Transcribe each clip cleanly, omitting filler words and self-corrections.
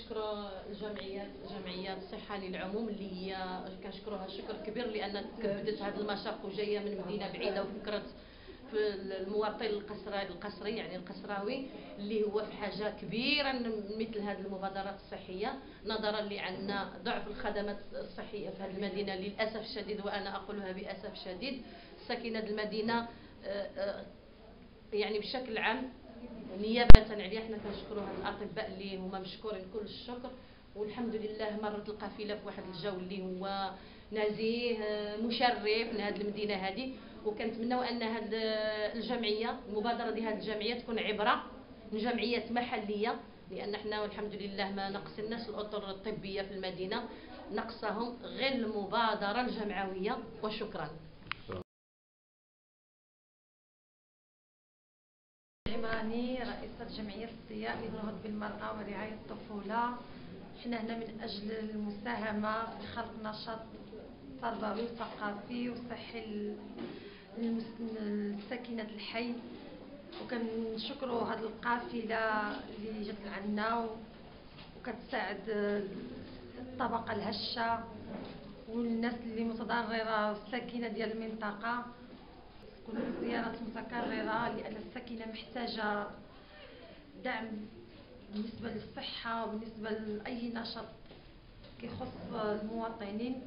كنشكروا جمعيات الصحه للعموم اللي هي كنشكروها شكر كبير لان كبدت هذا المشاق وجايه من مدينه بعيده وفكرت في المواطن القصري يعني القصراوي اللي هو في حاجه كبيره من مثل هذه المبادرات الصحيه، نظرا لان ضعف الخدمات الصحيه في هذه المدينه للاسف الشديد، وانا اقولها باسف شديد. ساكنه المدينه يعني بشكل عام نيابه عليها حنا كنشكروا هاد الاطباء اللي هما مشكورين كل الشكر، والحمد لله مرت القافله في واحد الجو اللي هو نزيه مشرف لهذه المدينه هذه. وكنتمنوا ان هذه الجمعيه المبادره ديال هذه الجمعيه تكون عبره من جمعيات محليه، لان حنا والحمد لله ما نقصناش الاطر الطبيه في المدينه، نقصهم غير المبادره الجمعويه. وشكرا. عمراني رئيسة جمعية الضياء للنهوض بالمرأة ورعاية الطفولة. حنا هنا من أجل المساهمة في خلق نشاط تربوي وثقافي وصحي لساكنة الحي، وكنشكروا هذه القافلة اللي جات لعنا وكتساعد الطبقة الهشة والناس اللي متضررة والساكنة ديال المنطقة. تكون زيارات متكررة لأن الساكنة محتاجة دعم بالنسبة للصحة وبالنسبة لأي نشاط كيخص المواطنين.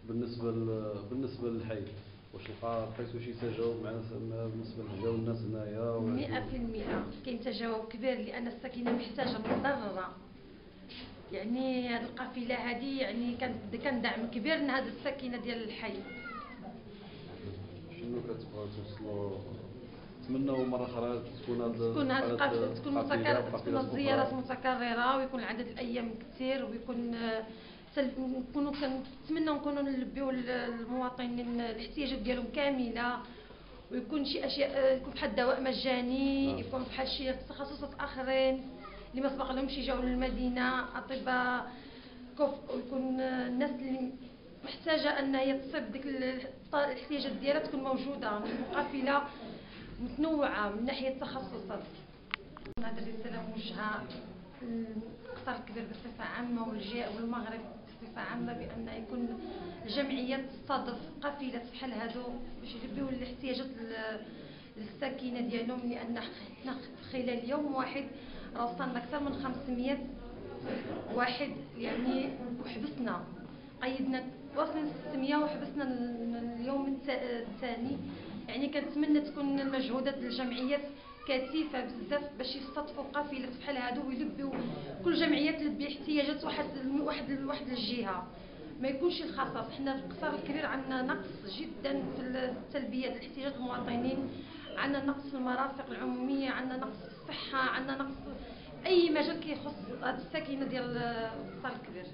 بالنسبة للحي واش لقيتو شي تجاوب مع بالنسبة لجاو الناس هنايا؟ 100% كاين تجاوب كبير لأن الساكنة محتاجة متضررة. يعني هذه القافلة هذه يعني كان دعم كبير لهذه الساكنة ديال الحي. شنو كتبغيو توصلوا؟ نتمنوا مرة أخرى تكون هذه القافلة تكون الزيارات متكررة ويكون عدد الأيام كثير، ويكون كنتمنوا نكونوا نلبيو المواطنين الاحتياجات ديالهم كاملة، ويكون شي اشياء يكون بحال الدواء مجاني، يكون بحال شي تخصصات اخرين اللي ما سبق لهمش يجاو للمدينه اطباء ويكون الناس اللي محتاجه ان هي تصيب ديك الاحتياجات ديالها تكون موجوده. قافله متنوعه من ناحيه التخصصات. هذه الرساله موجهه للقطر الكبير بصفه عامه والمغرب بصفه عامه، بان يكون الجمعيات تستضيف قافله بحال هادو باش يلبيو الاحتياجات للساكنه ديالهم، لان حنا خلال يوم واحد وصلنا اكثر من 500 واحد يعني وحبسنا، قيدنا واصلين 600 وحبسنا اليوم الثاني. يعني كنتمنى تكون المجهودات الجمعيات كثيفه بزاف باش يستضيفوا قافله بحال هادو ويلبيو كل جمعيه تلبي احتياجات واحد الجهه، ما يكونش الخصاص. حنا في القصر الكبير عندنا نقص جدا في تلبيه الاحتياجات المواطنين، عندنا نقص في المرافق العموميه، عندنا نقص في الصحه، عندنا نقص اي مجال كيخص هذه الساكنه ديال القصر الكبير.